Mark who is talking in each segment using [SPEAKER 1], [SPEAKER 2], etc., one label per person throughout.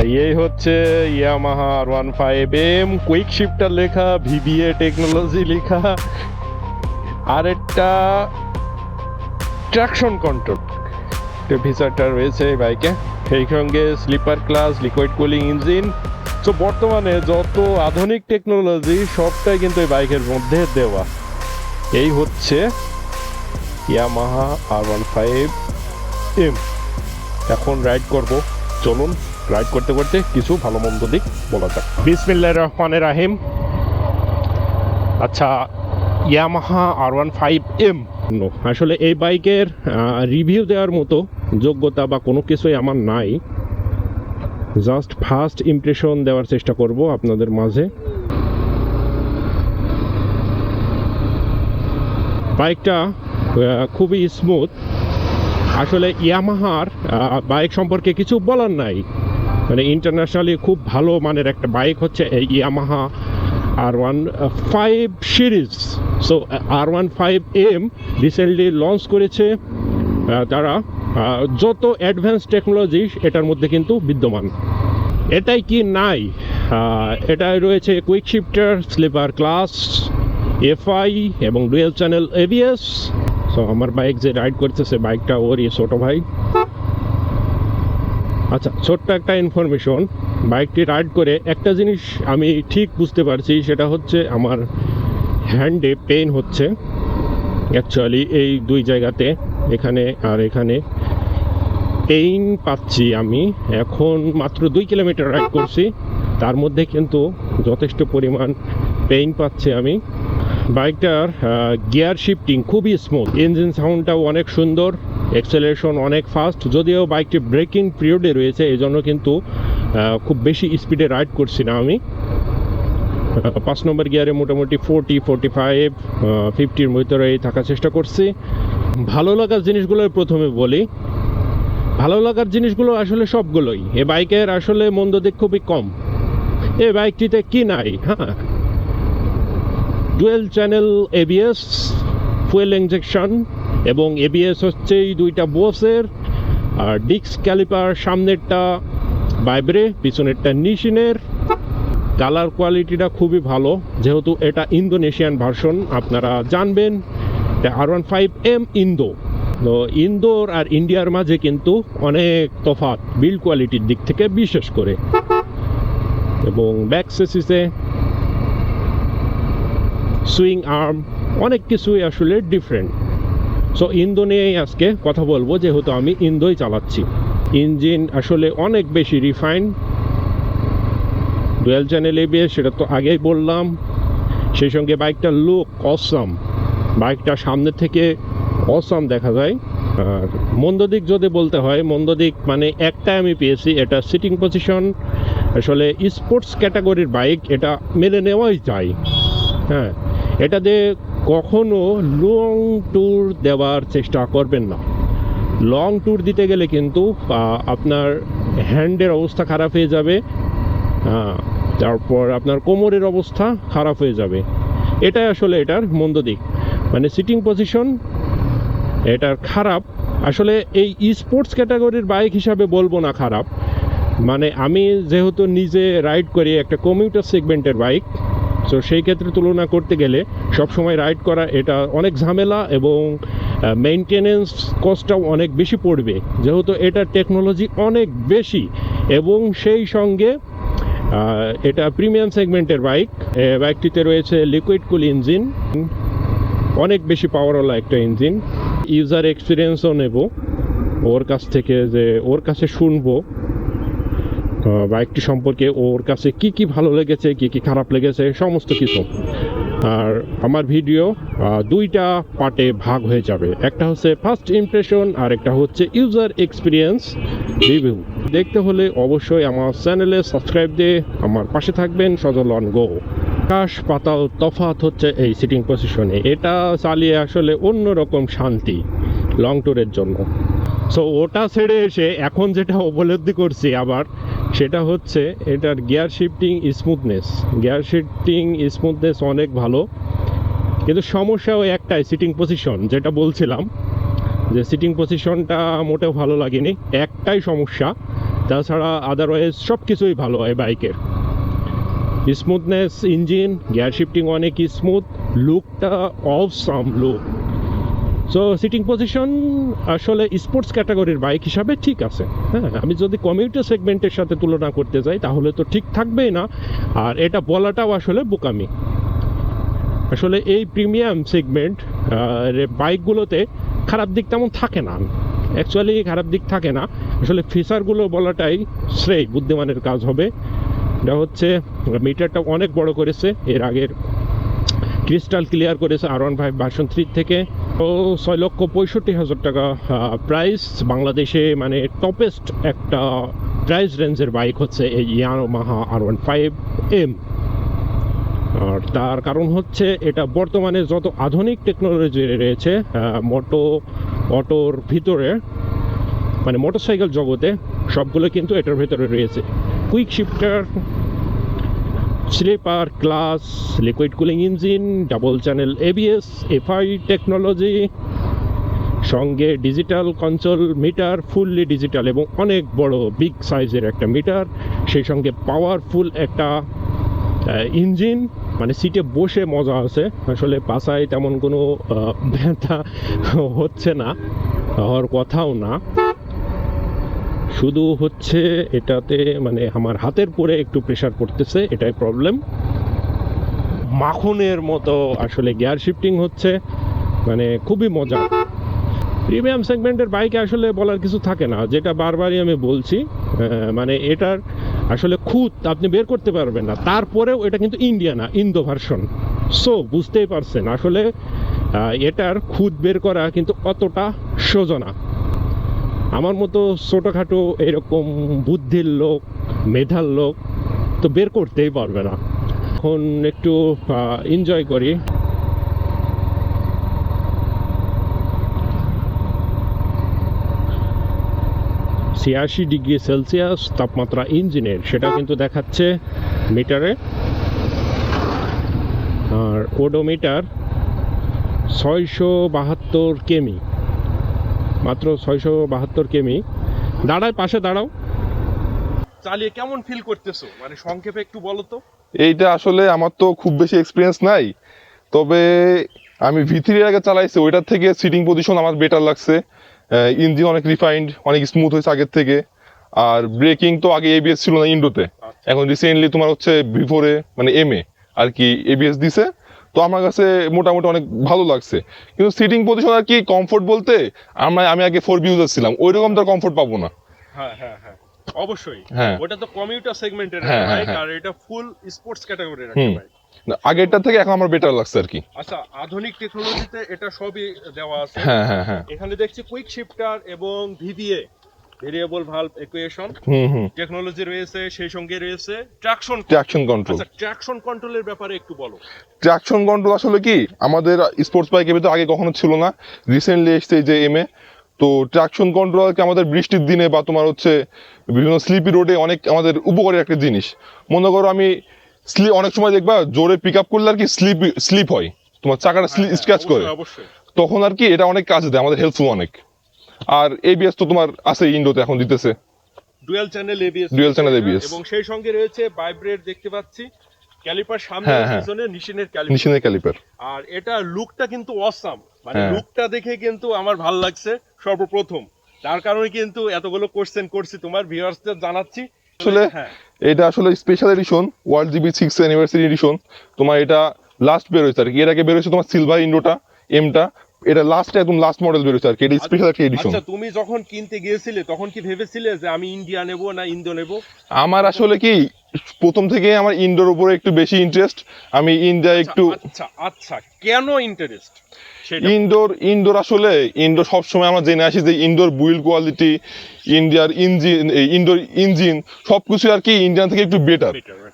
[SPEAKER 1] এই হচ্ছে Yamaha R15M quick shifter লেখা, ভিবিএ টেকনোলজি লেখা, আর একটা ট্রাকশন কন্ট্রোল ফিচারটা রয়েছে এই বাইকে। সেই সঙ্গে slipper clutch, liquid cooling engine. তো বর্তমানে যত আধুনিক টেকনোলজি সবটাই কিন্তু এই বাইকের মধ্যে দেওয়া। এই হচ্ছে ইয়ামাহা R15M। এখন রাইড করব, চলুন রাইড করতে করতে কিছু ভালো মন্দ দিক বলা যাক। বিসমিল্লাহির রহমানির রহিম। আচ্ছা, ইয়ামাহা R15M আসলে এই বাইকের রিভিউ দেওয়ার মতো যোগ্যতা বা কোনো কিছুই আমার নাই। জাস্ট ফার্স্ট ইমপ্রেশন দেওয়ার চেষ্টা করব আপনাদের মাঝে। বাইকটা খুবই স্মুথ। আসলে ইয়ামাহার বাইক সম্পর্কে কিছু বলার নাই, মানে ইন্টারন্যাশনালি খুব ভালো মানের একটা বাইক হচ্ছে এই Yamaha R15 series. So R15M recently launch করেছে তারা। যত অ্যাডভান্স টেকনোলজি এটার মধ্যে কিন্তু বিদ্যমান। এটাই কি নাই, এটাই রয়েছে quick shifter, slipper clutch, FI এবং ডুয়েল চ্যানেল এবিএস। সো আমার বাইক যে রাইড করতেছে বাইকটা ওরই ছোট ভাই। আচ্ছা, ছোট্ট একটা ইনফরমেশন, বাইকটি রাইড করে একটা জিনিস আমি ঠিক বুঝতে পারছি, সেটা হচ্ছে আমার হ্যান্ডে পেইন হচ্ছে অ্যাকচুয়ালি। এই দুই জায়গাতে, এখানে আর এখানে পেইন পাচ্ছি আমি। এখন মাত্র 2 কিলোমিটার রাইড করছি, তার মধ্যে কিন্তু যথেষ্ট পরিমাণ পেইন পাচ্ছি আমি। বাইকটার গিয়ার শিফটিং খুবই স্মুথ, ইঞ্জিন সাউন্ডটাও অনেক সুন্দর, অ্যাক্সেলারেশন অনেক ফাস্ট। যদিও বাইকটি ব্রেকিং পিরিয়ডে রয়েছে, এই জন্য কিন্তু খুব বেশি স্পিডে রাইড করছি না আমি। 5 নম্বর গিয়ারে মোটামুটি 40, 45, 50-র ভিতরেই থাকার চেষ্টা করছি। ভালো লাগার জিনিসগুলো প্রথমে বলি। ভালো লাগার জিনিসগুলো আসলে সবগুলোই। এ বাইকের আসলে মন্দ দিক খুবই কম। এই বাইকটিতে কি নাই? হ্যাঁ, dual channel ABS, fuel injection, এবং এবিএস হচ্ছে এই দুইটা বোসের। আর ডিস্ক ক্যালিপার সামনেরটা ভাইব্রে, পিছনেরটা নিশিনের। কালার কোয়ালিটিটা খুবই ভালো, যেহেতু এটা ইন্দোনেশিয়ান ভার্সন। আপনারা জানবেন R15M ইন্দো। তো ইন্দোর আর ইন্ডিয়ার মাঝে কিন্তু অনেক তফাৎ বিল্ড কোয়ালিটির দিক থেকে, বিশেষ করে। এবং ব্যাক চেসিসে, সুইং আর্ম, অনেক কিছুই আসলে ডিফারেন্ট। সো ইন্দো নিয়েই আজকে কথা বলবো, যেহেতু আমি ইন্দোই চালাচ্ছি। ইঞ্জিন আসলে অনেক বেশি রিফাইন্ড। ডুয়েল চ্যানেল এবিএস, সেটা তো আগেই বললাম। সেই সঙ্গে বাইকটা লুক অসাম, বাইকটা সামনে থেকে অসাম দেখা যায়। আর মন্দ দিক যদি বলতে হয়, মন্দ দিক মানে একটা আমি পেয়েছি, এটা সিটিং পজিশন। আসলে স্পোর্টস ক্যাটাগরির বাইক, এটা মেনে নেওয়াই যায়। হ্যাঁ, এটাতে কখনো লং ট্যুর দেওয়ার চেষ্টা করবেন না। লং ট্যুর দিতে গেলে কিন্তু আপনার হ্যান্ডের অবস্থা খারাপ হয়ে যাবে, তারপর আপনার কোমরের অবস্থা খারাপ হয়ে যাবে। এটাই আসলে এটার মন্দ দিক, মানে সিটিং পজিশন এটার খারাপ। আসলে এই স্পোর্টস ক্যাটাগরির বাইক হিসাবে বলবো না খারাপ, মানে আমি যেহেতু নিজে রাইড করি একটা কমিউটার সেগমেন্টের বাইক, তো সেই ক্ষেত্রে তুলনা করতে গেলে সবসময় রাইড করা এটা অনেক ঝামেলা, এবং মেইনটেনেন্স কস্টটাও অনেক বেশি পড়বে, যেহেতু এটার টেকনোলজি অনেক বেশি। এবং সেই সঙ্গে এটা প্রিমিয়াম সেগমেন্টের বাইক। বাইকটিতে রয়েছে লিকুইড কুল ইঞ্জিন, অনেক বেশি পাওয়ারওয়ালা একটা ইঞ্জিন। ইউজার এক্সপিরিয়েন্সও নেব ওর কাছ থেকে, যে ওর কাছে শুনবো বাইকটি সম্পর্কে, ওর কাছে কি কি ভালো লেগেছে, কি কি খারাপ লেগেছে, সমস্ত কিছু। আর আমার ভিডিও দুইটা পার্টে ভাগ হয়ে যাবে, একটা হচ্ছে ফার্স্ট ইমপ্রেশন, আর একটা হচ্ছে ইউজার এক্সপিরিয়েন্স রিভিউ। দেখতে হলে অবশ্যই আমার চ্যানেলে সাবস্ক্রাইব দিয়ে আমার পাশে থাকবেন। সজল অন গো। আকাশ পাতাল তফাৎ হচ্ছে এই সিটিং পজিশনে। এটা চালিয়ে আসলে অন্যরকম শান্তি লং ট্যুরের জন্য। সো ওটা ছেড়ে এসে এখন যেটা উপলব্ধি করছি আবার, সেটা হচ্ছে এটার gear shifting smoothness. Gear shifting smoothness অনেক ভালো, কিন্তু সমস্যা ওই একটাই, সিটিং পজিশন। যেটা বলছিলাম যে সিটিং পজিশনটা মোটেও ভালো লাগেনি, একটাই সমস্যা তাছাড়া আদারওয়াইজ সব কিছুই ভালো হয় বাইকের। স্মুথনেস, ইঞ্জিন, গিয়ার শিফটিং অনেক স্মুথ, লুকটা awesome look. So sitting position আসলে স্পোর্টস ক্যাটাগরির বাইক হিসাবে ঠিক আছে। হ্যাঁ, আমি যদি কমিউটার সেগমেন্টের সাথে তুলনা করতে যাই তাহলে তো ঠিক থাকবেই না, আর এটা বলাটাও আসলে বোকামি। আসলে এই প্রিমিয়াম সেগমেন্ট বাইকগুলোতে খারাপ দিক তেমন থাকে না, অ্যাকচুয়ালি খারাপ দিক থাকে না। আসলে ফিচারগুলো বলাটাই শ্রেয় বুদ্ধিমানের কাজ হবে। এটা হচ্ছে মিটারটা অনেক বড় করেছে, এর আগের ক্রিস্টাল ক্লিয়ার করেছে R15 ভার্সন 3 থেকে। তো 6,65,000 টাকা প্রাইস বাংলাদেশে, মানে টপেস্ট একটা প্রাইস রেঞ্জের বাইক হচ্ছে এই ইয়ামাহা R15M। আর তার কারণ হচ্ছে এটা বর্তমানে যত আধুনিক টেকনোলজি রয়েছে মোটো অটোর ভিতরে, মানে মোটরসাইকেল জগতে সবগুলো কিন্তু এটার ভিতরে রয়েছে। Quick shifter, slipper clutch, liquid cooling engine, double channel ABS, FI technology, সঙ্গে digital console meter, fully digital এবং অনেক বড় বিগ সাইজের একটা মিটার, সেই সঙ্গে পাওয়ারফুল একটা ইঞ্জিন। মানে সিটে বসে মজা আছে, আসলে পাছায় তেমন কোনো ব্যথা হচ্ছে না, হওয়ার কথাও না। শুধু হচ্ছে এটাতে মানে আমার হাতের পরে একটু প্রেশার পড়তেছে, এটাই প্রবলেম। মাখনের মতো আসলে গিয়ার শিফটিং হচ্ছে, মানে খুবই মজা। প্রিমিয়াম সেগমেন্টের বাইকে আসলে বলার কিছু থাকে না, যেটা বারবারই আমি বলছি, মানে এটার আসলে খুঁত আপনি বের করতে পারবেন না। তারপরেও এটা কিন্তু ইন্ডিয়া না, ইন্দো ভার্সন। সো বুঝতেই পারছেন আসলে এটার খুঁত বের করা কিন্তু অতটা সোজা না। আমার মতো ছোটোখাটো এরকম বুদ্ধির লোক, মেধার লোক তো বের করতেই পারবে না। এখন একটু এনজয় করি। 86°C তাপমাত্রা ইঞ্জিনের, সেটা কিন্তু দেখাচ্ছে মিটারে। আর ওডোমিটার 672 কেমি, মাত্র 672 কেমি। দাঁড়ায়, পাশে দাঁড়াও। চালিয়ে কেমন ফিল করতেছো, মানে সংক্ষেপে একটু বলো তো।
[SPEAKER 2] এইটা আসলে আমার তো খুব বেশি এক্সপিরিয়েন্স নাই, তবে আমি V3 এর আগে চালাইছি, ওইটার থেকে সিটিং পজিশন আমার বেটার লাগছে। ইঞ্জিন অনেক রিফাইন্ড, অনেক স্মুথ হয়েছে আগের থেকে। আর ব্রেকিং তো আগে ABS ছিল না ইন্ডোতে, এখন রিসেন্টলি তোমার হচ্ছে V4 এ মানে M-এ আর কি ABS দিছে। তো আমার কাছে মোটামুটি অনেক ভালো লাগছে। কিন্তু সিটিং পজিশন আর কি কমফোর্ট বলতে, আমি আগে 4B ইউজার ছিলাম, ওইরকম তো কমফোর্ট পাবো না।
[SPEAKER 1] হ্যাঁ হ্যাঁ হ্যাঁ, অবশ্যই।
[SPEAKER 2] হ্যাঁ,
[SPEAKER 1] ওটা তো কমিউটার সেগমেন্টের বাইক, আর এটা ফুল স্পোর্টস ক্যাটাগরির একটা বাইক।
[SPEAKER 2] আগেরটা থেকে এখন আমার বেটার লাগছে আর কি।
[SPEAKER 1] আচ্ছা, আধুনিক টেকনোলজিতে এটা সবই দেওয়া আছে।
[SPEAKER 2] হ্যাঁ হ্যাঁ হ্যাঁ,
[SPEAKER 1] এখানে দেখছি কুইক শিফটার এবং VVA, variable valve equation technology রয়েছে, সেই সঙ্গে রয়েছে ট্রাকশন কন্ট্রোল। আচ্ছা, ট্রাকশন কন্ট্রোলের ব্যাপারে একটু বলো।
[SPEAKER 2] ট্রাকশন কন্ট্রোল আসলে কি আমাদের স্পোর্টস বাইকের ভিতরে আগে কখনো ছিল না, রিসেন্টলি এসছে যে M-এ। তো ট্রাকশন কন্ট্রোল কি আমাদের বৃষ্টির দিনে বা তোমার হচ্ছে বিভিন্ন স্লিপি রোডে অনেক আমাদের উপকারী একটা জিনিস। মনে করো আমি অনেক সময় দেখবা জোরে পিক আপ করলে আর কি স্লিপ হয়, তোমার চাকাটা স্ক্র্যাচ করে, তখন আর কি এটা অনেক কাজে দেয়, আমাদের হেল্পফুল অনেক। আর ABS তো তোমার আছে ইন্ডোতে এখন দিতেছে,
[SPEAKER 1] ডুয়াল চ্যানেল ABS, এবং সেই সঙ্গে রয়েছে ভাইব্রেট দেখতে পাচ্ছি, ক্যালিপার সামনে পিছনে নিশিনের ক্যালিপার। আর এটা লুকটা কিন্তু অসাম, মানে লুকটা দেখে কিন্তু আমার ভালো লাগছে সর্বপ্রথম, তার কারণে কিন্তু এতগুলো কোশ্চেন করছি তোমার ভিউয়ার্সদের জানাচ্ছি।
[SPEAKER 2] আসলে এটা আসলে special edition, world GB 6th anniversary edition. তোমার এটা লাস্ট বের হয়েছে আর কি, এর আগে বের হয়েছে তোমার সিলভার ইন্ডোটা M-টা, এটা একদম লাস্ট মডেল বের হয়েছে আর কি, এটা স্পেশাল একটা এডিশন।
[SPEAKER 1] আচ্ছা, তুমি যখন কিনতে গিয়েছিলে তখন কি ভেবেছিলে যে আমি ইন্ডিয়া নেব না ইন্দো নেব?
[SPEAKER 2] আমার আসলে কি প্রথম থেকে আমার ইন্ডোর উপরে একটু বেশি ইন্টারেস্ট, আমি ইন্ডিয়া একটু।
[SPEAKER 1] আচ্ছা, কেন ইন্টারেস্ট?
[SPEAKER 2] ইন্ডোর আসলে ইন্ডোর সবসময় আমরা জেনে আসি যে indoor build quality, indoor engine সবকিছু আর কি ইন্ডিয়ান থেকে একটু বেটার,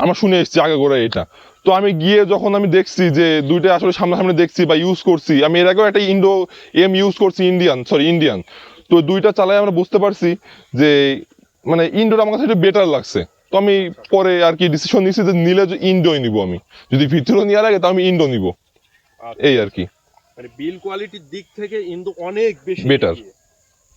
[SPEAKER 2] আমরা শুনে এসেছি আগে করে এটা। তো আমি গিয়ে যখন আমি দেখছি যে দুইটা আসলে সামনাসামনি দেখছি বা ইউজ করছি, আমি এর আগেও একটা M ইউজ করছি, ইন্ডিয়ান। তো দুইটা চালাই আমরা বুঝতে পারছি যে মানে ইন্ডোর আমার কাছে একটু বেটার লাগছে। তো আমি পরে আর কি ডিসিশন নিয়েছি যে নিলে ইন্ডোই নিব, আমি যদি ভিতরে নেওয়ার আগে তো আমি ইন্ডো নিব, এই আর কি।
[SPEAKER 1] মানে বিল কোয়ালিটির দিক থেকে ইন্দো অনেক বেশি
[SPEAKER 2] বেটার।